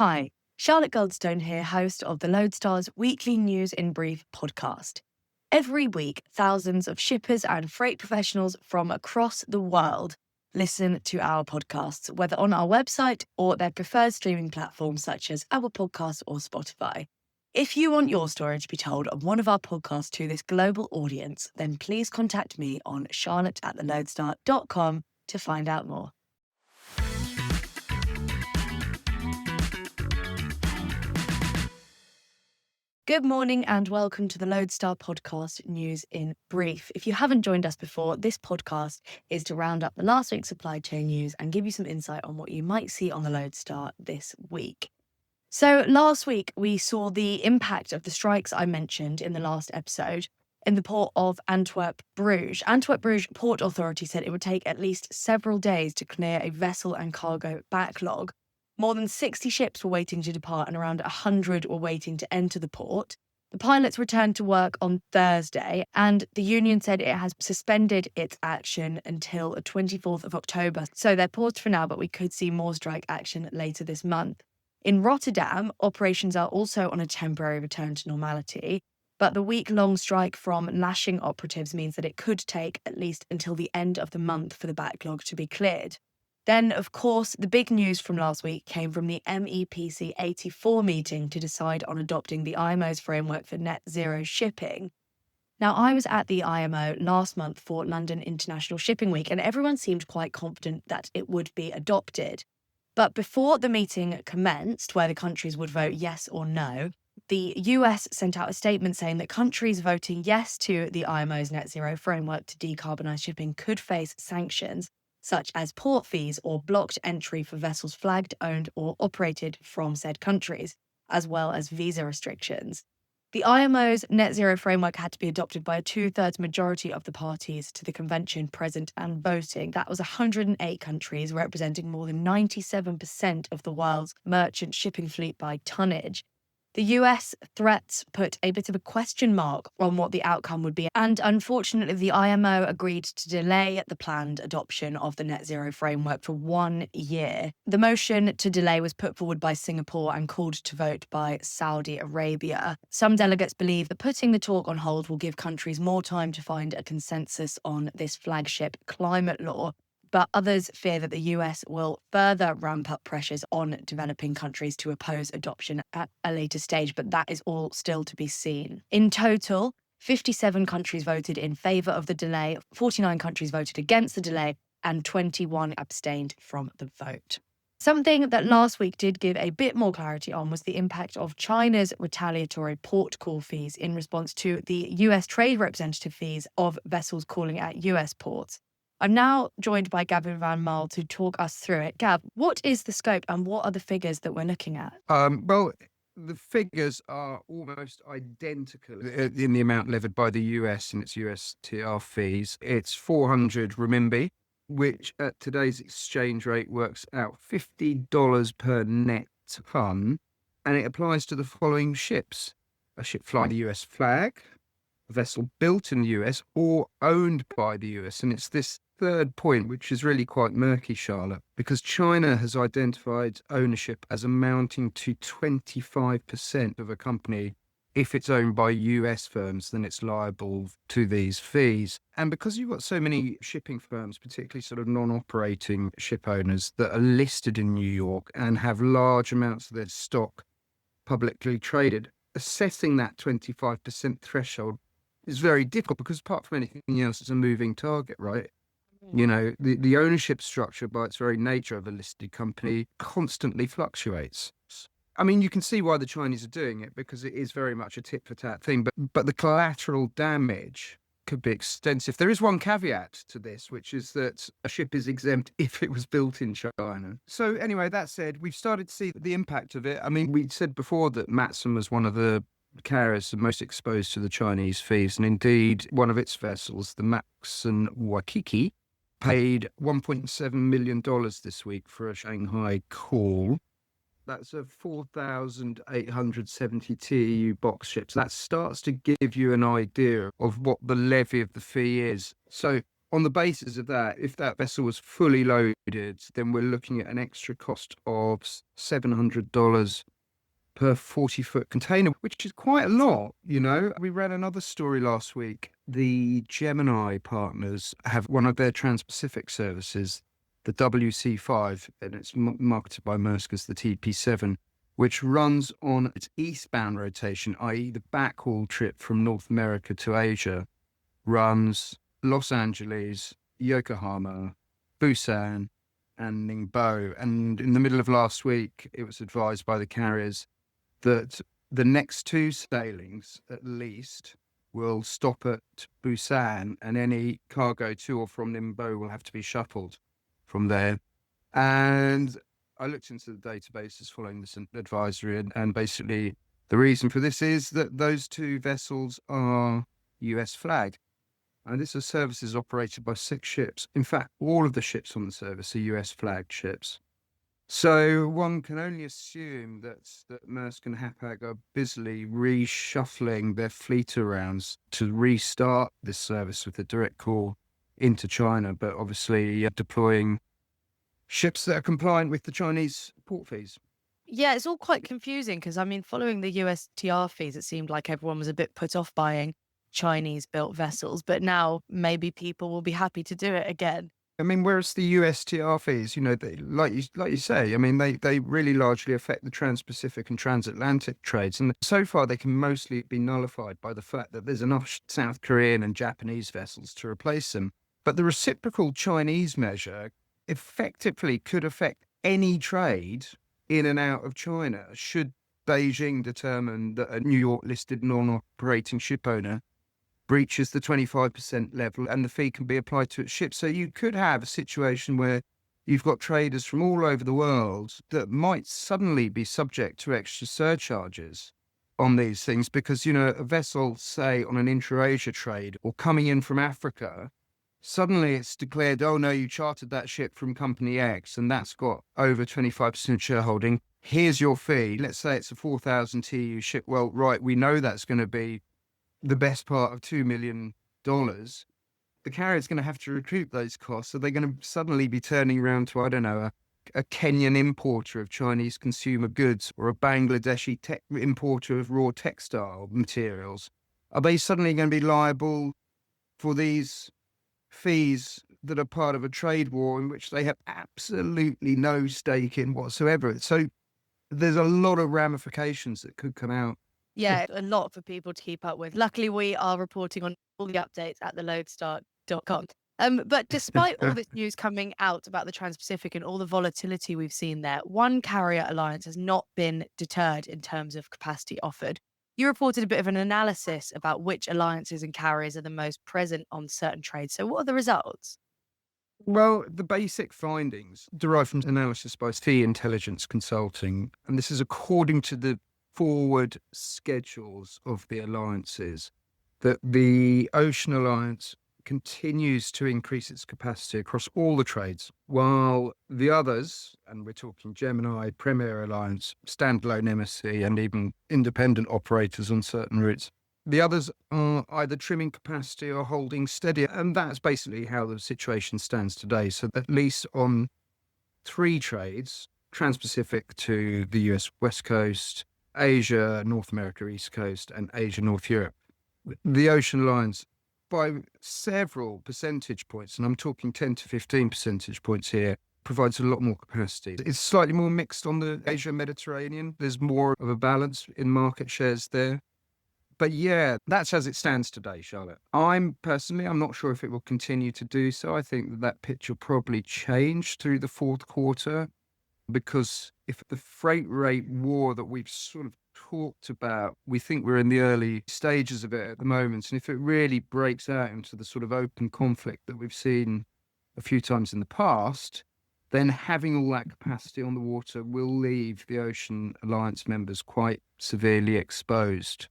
Hi, Charlotte Goldstone here, host of the Lodestar's weekly News in Brief podcast. Every week, thousands of shippers and freight professionals from across the world listen to our podcasts, whether on our website or their preferred streaming platforms such as Apple Podcasts or Spotify. If you want your story to be told on one of our podcasts to this global audience, then please contact me on charlotte@thelodestar.com to find out more. Good morning and welcome to the Lodestar podcast News in Brief. If you haven't joined us before, this podcast is to round up the last week's supply chain news and give you some insight on what you might see on the Lodestar this week. So last week, we saw the impact of the strikes I mentioned in the last episode in the port of Antwerp, Bruges. Antwerp Bruges Port Authority said it would take at least several days to clear a vessel and cargo backlog. More than 60 ships were waiting to depart and around 100 were waiting to enter the port. The pilots returned to work on Thursday, and the union said it has suspended its action until the 24th of October. So they're paused for now, but we could see more strike action later this month. In Rotterdam, operations are also on a temporary return to normality, but the week-long strike from lashing operatives means that it could take at least until the end of the month for the backlog to be cleared. Then, of course, the big news from last week came from the MEPC 84 meeting to decide on adopting the IMO's framework for net zero shipping. Now, I was at the IMO last month for London International Shipping Week, and everyone seemed quite confident that it would be adopted. But before the meeting commenced, where the countries would vote yes or no, the US sent out a statement saying that countries voting yes to the IMO's net zero framework to decarbonise shipping could face sanctions, such as port fees or blocked entry for vessels flagged, owned or operated from said countries, as well as visa restrictions. The IMO's net zero framework had to be adopted by a 2/3 majority of the parties to the convention present and voting. That was 108 countries, representing more than 97% of the world's merchant shipping fleet by tonnage. The US threats put a bit of a question mark on what the outcome would be, and unfortunately the IMO agreed to delay the planned adoption of the net zero framework for 1 year. The motion to delay was put forward by Singapore and called to vote by Saudi Arabia. Some delegates believe that putting the talk on hold will give countries more time to find a consensus on this flagship climate law. But others fear that the US will further ramp up pressures on developing countries to oppose adoption at a later stage, but that is all still to be seen. In total, 57 countries voted in favour of the delay, 49 countries voted against the delay, and 21 abstained from the vote. Something that last week did give a bit more clarity on was the impact of China's retaliatory port call fees in response to the US trade representative fees of vessels calling at US ports. I'm now joined by Gavin van Marle to talk us through it. Gav, what is the scope and what are the figures that we're looking at? Well, the figures are almost identical in the amount levied by the US in its USTR fees. It's 400 renminbi, which at today's exchange rate works out $50 per net ton, and it applies to the following ships: a ship flying the US flag, a vessel built in the US or owned by the US. And it's this third point which is really quite murky, Charlotte, because China has identified ownership as amounting to 25% of a company. If it's owned by US firms, then it's liable to these fees. And because you've got so many shipping firms, particularly sort of non-operating ship owners that are listed in New York and have large amounts of their stock publicly traded, assessing that 25% threshold is very difficult because apart from anything else, it's a moving target, right? You know, the ownership structure by its very nature of a listed company constantly fluctuates. I mean, you can see why the Chinese are doing it because it is very much a tit-for-tat thing, but the collateral damage could be extensive. There is one caveat to this, which is that a ship is exempt if it was built in China. So anyway, that said, we've started to see the impact of it. I mean, we said before that Matson was one of the carriers most exposed to the Chinese fees, and indeed one of its vessels, the Maxon Waikiki, paid $1.7 million this week for a Shanghai call. That's a 4,870 TEU box ship. So that starts to give you an idea of what the levy of the fee is. So On the basis of that, if that vessel was fully loaded, then we're looking at an extra cost of $700 per 40-foot container, which is quite a lot, you know. We read another story last week. The Gemini partners have one of their Trans-Pacific services, the WC5, and it's marketed by Maersk as the TP7, which runs on its eastbound rotation, i.e. the backhaul trip from North America to Asia, runs Los Angeles, Yokohama, Busan, and Ningbo. And in the middle of last week, it was advised by the carriers that the next two sailings, at least, will stop at Busan, and any cargo to or from Ningbo will have to be shuttled from there. And I looked into the databases following this advisory, and basically the reason for this is that those two vessels are US flagged. And this is services operated by 6 ships. In fact, all of the ships on the service are US flagged ships. So one can only assume that Maersk and Hapag are busily reshuffling their fleet around to restart this service with a direct call into China, but obviously deploying ships that are compliant with the Chinese port fees. Yeah, it's all quite confusing because, I mean, following the USTR fees, it seemed like everyone was a bit put off buying Chinese-built vessels, but now maybe people will be happy to do it again. I mean, whereas the USTR fees, you know, like you say, I mean, they really largely affect the Trans-Pacific and transatlantic trades. And so far, they can mostly be nullified by the fact that there's enough South Korean and Japanese vessels to replace them. But the reciprocal Chinese measure effectively could affect any trade in and out of China should Beijing determine that a New York-listed non-operating ship owner breaches the 25% level and the fee can be applied to its ships. So you could have a situation where you've got traders from all over the world that might suddenly be subject to extra surcharges on these things because, you know, a vessel, say, on an intra-Asia trade or coming in from Africa, suddenly it's declared, oh, no, you chartered that ship from company X and that's got over 25% shareholding. Here's your fee. Let's say it's a 4,000 TEU ship. Well, right, we know that's going to be the best part of $2 million. The carrier's going to have to recoup those costs. So they're going to suddenly be turning around to, I don't know, a Kenyan importer of Chinese consumer goods or a Bangladeshi importer of raw textile materials. Are they suddenly going to be liable for these fees that are part of a trade war in which they have absolutely no stake in whatsoever? So there's a lot of ramifications that could come out. Yeah, a lot for people to keep up with. Luckily, we are reporting on all the updates at thelodestar.com. But despite all this news coming out about the Trans-Pacific and all the volatility we've seen there, one carrier alliance has not been deterred in terms of capacity offered. You reported a bit of an analysis about which alliances and carriers are the most present on certain trades. So what are the results? Well, the basic findings derived from analysis by Fee Intelligence Consulting, and this is according to the forward schedules of the alliances, that the Ocean Alliance continues to increase its capacity across all the trades, while the others, and we're talking Gemini, Premier Alliance, standalone MSC, and even independent operators on certain routes, the others are either trimming capacity or holding steady. And that's basically how the situation stands today. So at least on 3 trades, Trans-Pacific to the US West Coast, Asia, North America, East Coast, and Asia, North Europe, the Ocean Alliance, by several percentage points, and I'm talking 10 to 15 percentage points here, provides a lot more capacity. It's slightly more mixed on the Asia Mediterranean. There's more of a balance in market shares there. But yeah, that's as it stands today, Charlotte. I'm not sure if it will continue to do so. I think that picture will probably change through the fourth quarter, because if the freight rate war that we've sort of talked about, we think we're in the early stages of it at the moment. And if it really breaks out into the sort of open conflict that we've seen a few times in the past, then having all that capacity on the water will leave the Ocean Alliance members quite severely exposed.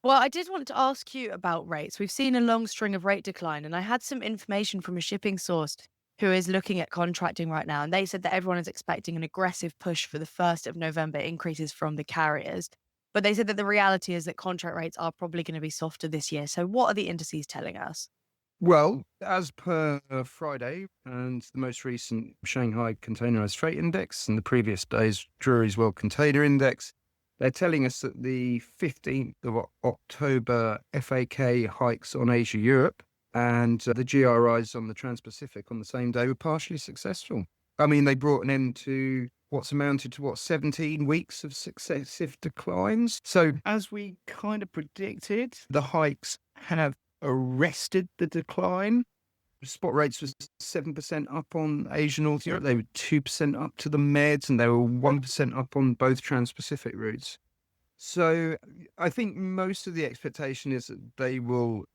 Well, I did want to ask you about rates. We've seen a long string of rate decline, and I had some information from a shipping source who is looking at contracting right now. And they said that everyone is expecting an aggressive push for the 1st of November increases from the carriers. But they said that the reality is that contract rates are probably going to be softer this year. So what are the indices telling us? Well, as per Friday and the most recent Shanghai Containerized Freight Index and the previous day's Drewry's World Container Index, they're telling us that the 15th of October FAK hikes on Asia-Europe and the GRIs on the Trans-Pacific on the same day were partially successful. I mean, they brought an end to what's amounted to 17 weeks of successive declines. So as we kind of predicted, the hikes have arrested the decline. Spot rates was 7% up on Asia North Europe. They were 2% up to the Meds, and they were 1% up on both Trans-Pacific routes. So I think most of the expectation is that they will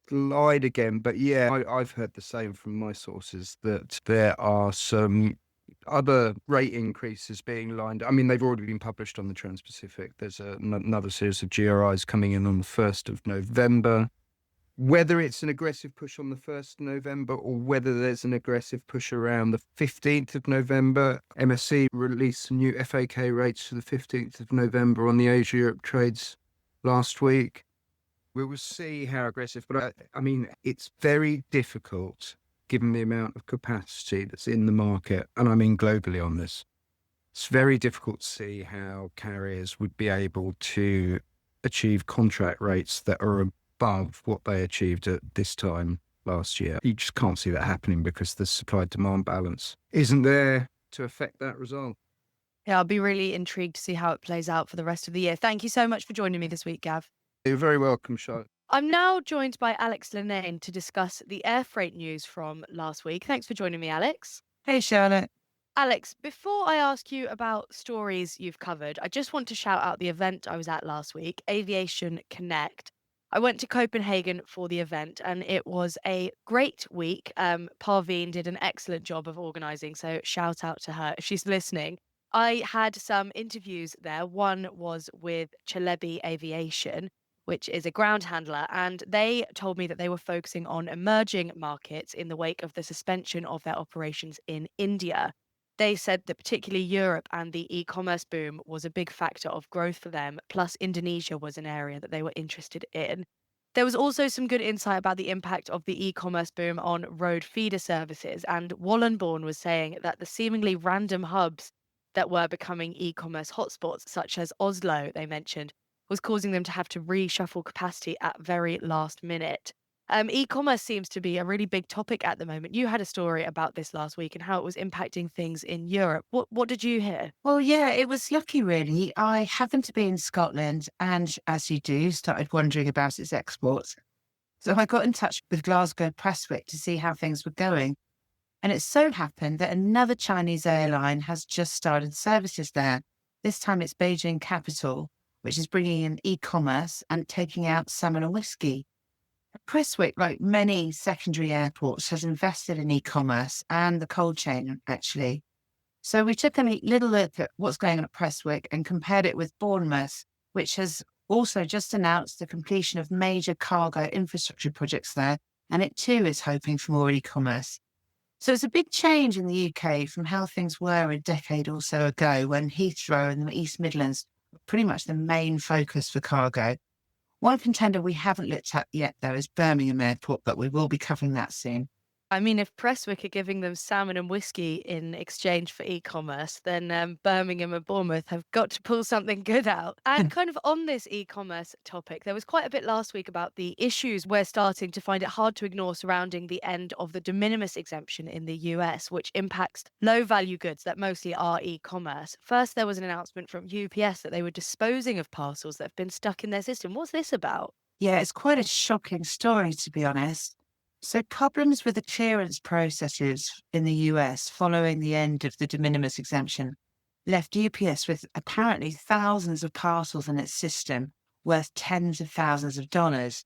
glide again. But yeah, I've heard the same from my sources that there are some other rate increases being lined. I mean, they've already been published on the Trans-Pacific. There's another series of GRIs coming in on the 1st of November. Whether it's an aggressive push on the 1st of November or whether there's an aggressive push around the 15th of November, MSC released some new FAK rates for the 15th of November on the Asia-Europe trades last week. We will see how aggressive, but I mean, it's very difficult given the amount of capacity that's in the market, and I mean globally on this. It's very difficult to see how carriers would be able to achieve contract rates that are above what they achieved at this time last year. You just can't see that happening because the supply-demand balance isn't there to affect that result. Yeah, I'll be really intrigued to see how it plays out for the rest of the year. Thank you so much for joining me this week, Gav. You're very welcome, Charlotte. I'm now joined by Alex Lennane to discuss the air freight news from last week. Thanks for joining me, Alex. Hey, Charlotte. Alex, before I ask you about stories you've covered, I just want to shout out the event I was at last week, Aviation Connect. I went to Copenhagen for the event and it was a great week. Parveen did an excellent job of organising, so shout out to her if she's listening. I had some interviews there. One was with Chalebi Aviation, which is a ground handler, and they told me that they were focusing on emerging markets in the wake of the suspension of their operations in India. They said that particularly Europe and the e-commerce boom was a big factor of growth for them, plus Indonesia was an area that they were interested in. There was also some good insight about the impact of the e-commerce boom on road feeder services, and Wallenborn was saying that the seemingly random hubs that were becoming e-commerce hotspots, such as Oslo, they mentioned, was causing them to have to reshuffle capacity at very last minute. E-commerce seems to be a really big topic at the moment. You had a story about this last week and how it was impacting things in Europe. What did you hear? Well, yeah, it was lucky, really. I happened to be in Scotland and, as you do, started wondering about its exports. So I got in touch with Glasgow Prestwick to see how things were going. And it so happened that another Chinese airline has just started services there. This time it's Beijing Capital, which is bringing in e-commerce and taking out salmon and whiskey. Prestwick, like many secondary airports, has invested in e-commerce and the cold chain, actually. So we took a little look at what's going on at Prestwick and compared it with Bournemouth, which has also just announced the completion of major cargo infrastructure projects there, and it too is hoping for more e-commerce. So it's a big change in the UK from how things were a decade or so ago when Heathrow and the East Midlands were pretty much the main focus for cargo. One contender we haven't looked at yet, though, is Birmingham Airport, but we will be covering that soon. I mean, if Prestwick are giving them salmon and whiskey in exchange for e-commerce, then Birmingham and Bournemouth have got to pull something good out. And kind of on this e-commerce topic, there was quite a bit last week about the issues we're starting to find it hard to ignore surrounding the end of the de minimis exemption in the US, which impacts low-value goods that mostly are e-commerce. First, there was an announcement from UPS that they were disposing of parcels that have been stuck in their system. What's this about? Yeah, it's quite a shocking story, to be honest. So problems with the clearance processes in the US following the end of the de minimis exemption left UPS with apparently thousands of parcels in its system worth tens of thousands of dollars.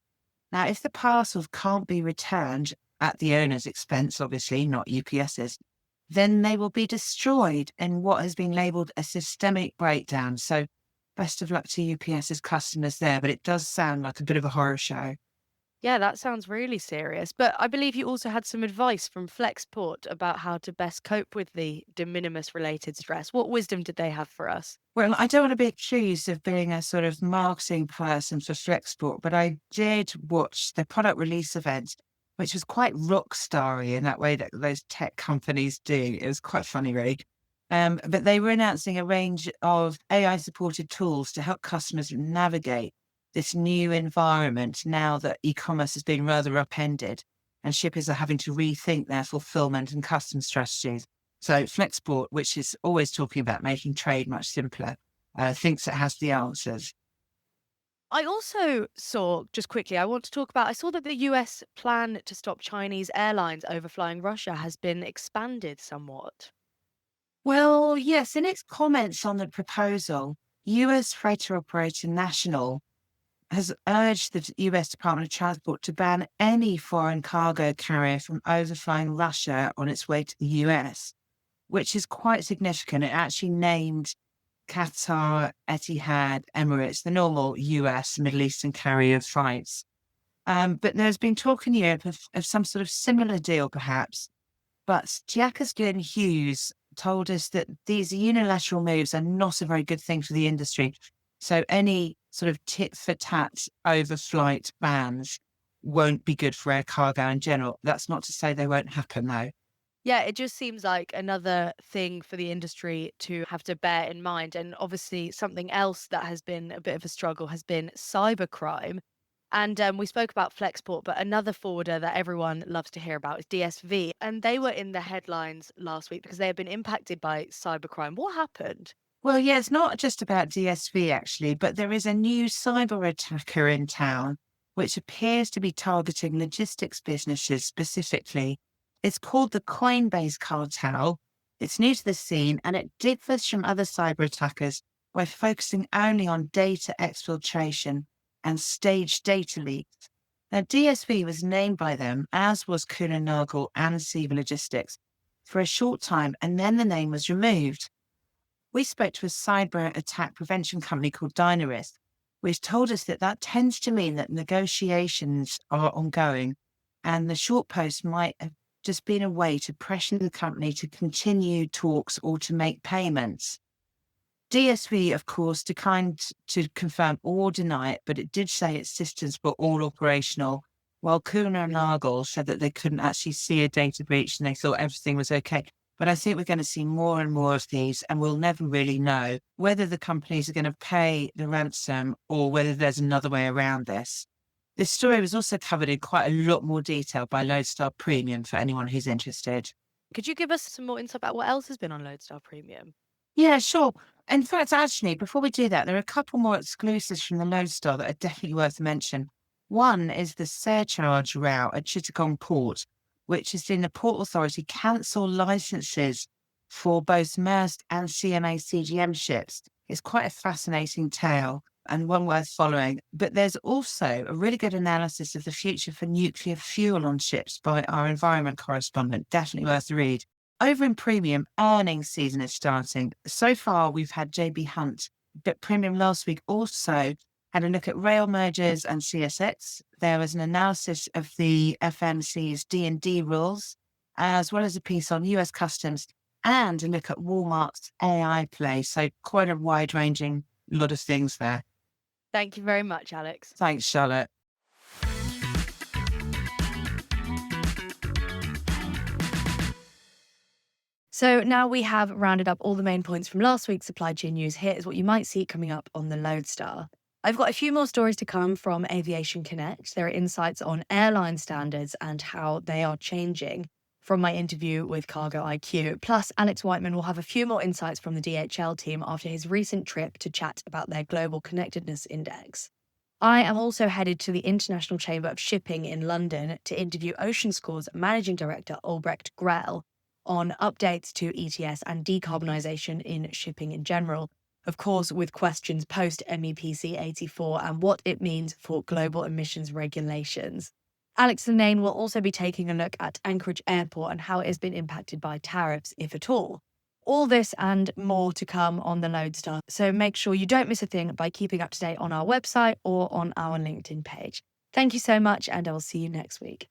Now, if the parcels can't be returned at the owner's expense, obviously, not UPS's, then they will be destroyed in what has been labelled a systemic breakdown. So best of luck to UPS's customers there, but it does sound like a bit of a horror show. Yeah, that sounds really serious. But I believe you also had some advice from Flexport about how to best cope with the de minimis related stress. What wisdom did they have for us? Well, I don't want to be accused of being a sort of marketing person for Flexport, but I did watch the product release event which was quite rock starry in that way that those tech companies do. It was quite funny, really. But they were announcing a range of AI supported tools to help customers navigate this new environment now that e-commerce has been rather upended and shippers are having to rethink their fulfillment and custom strategies. So Flexport, which is always talking about making trade much simpler, thinks it has the answers. I also saw, just quickly, I saw that the US plan to stop Chinese airlines overflying Russia has been expanded somewhat. Well, yes, in its comments on the proposal, US freighter operator National has urged the US Department of Transport to ban any foreign cargo carrier from overflying Russia on its way to the US, which is quite significant. It actually named Qatar, Etihad, Emirates, the normal US Middle Eastern carrier flights. But there's been talk in Europe of some sort of similar deal, perhaps. But Jacques Hughes told us that these unilateral moves are not a very good thing for the industry. So any sort of tit-for-tat overflight bans won't be good for air cargo in general. That's not to say they won't happen, though. Yeah, it just seems like another thing for the industry to have to bear in mind. And obviously, something else that has been a bit of a struggle has been cybercrime. And we spoke about Flexport, but another forwarder that everyone loves to hear about is DSV. And they were in the headlines last week because they have been impacted by cybercrime. What happened? Well, yeah, it's not just about DSV, actually, but there is a new cyber attacker in town, which appears to be targeting logistics businesses specifically. It's called the Coinbase cartel. It's new to the scene and it differs from other cyber attackers by focusing only on data exfiltration and staged data leaks. Now, DSV was named by them, as was Kuehne+Nagel and Siva Logistics, for a short time, and then the name was removed. We spoke to a cyber attack prevention company called Dynarisk, which told us that that tends to mean that negotiations are ongoing, and the short post might have just been a way to pressure the company to continue talks or to make payments. DSV, of course, declined to confirm or deny it, but it did say its systems were all operational, while Kuehne+Nagel said that they couldn't actually see a data breach and they thought everything was okay. But I think we're going to see more and more of these, and we'll never really know whether the companies are going to pay the ransom or whether there's another way around this. This story was also covered in quite a lot more detail by Lodestar Premium for anyone who's interested. Could you give us some more insight about what else has been on Lodestar Premium? Yeah, sure. In fact, actually, before we do that, there are a couple more exclusives from the Lodestar that are definitely worth a mention. One is the surcharge route at Chittagong Port, which has seen the Port Authority cancel licenses for both Maersk and CMA CGM ships. It's quite a fascinating tale and one worth following. But there's also a really good analysis of the future for nuclear fuel on ships by our environment correspondent. Definitely worth a read. Over in Premium, earnings season is starting. So far, we've had JB Hunt, but Premium last week also had a look at rail mergers and CSX. There was an analysis of the FMC's D&D rules, as well as a piece on US customs and a look at Walmart's AI play. So quite a wide-ranging lot of things there. Thank you very much, Alex. Thanks, Charlotte. So now we have rounded up all the main points from last week's supply chain news. Here is what you might see coming up on the Lodestar. I've got a few more stories to come from Aviation Connect. There are insights on airline standards and how they are changing from my interview with Cargo IQ. Plus, Alex Whiteman will have a few more insights from the DHL team after his recent trip to chat about their Global Connectedness Index. I am also headed to the International Chamber of Shipping in London to interview OceanScore's Managing Director, Albrecht Grell, on updates to ETS and decarbonisation in shipping in general. Of course, with questions post MEPC 84 and what it means for global emissions regulations. Alex Lennane will also be taking a look at Anchorage Airport and how it has been impacted by tariffs, if at all. All this and more to come on the Lodestar, so make sure you don't miss a thing by keeping up to date on our website or on our LinkedIn page. Thank you so much, and I will see you next week.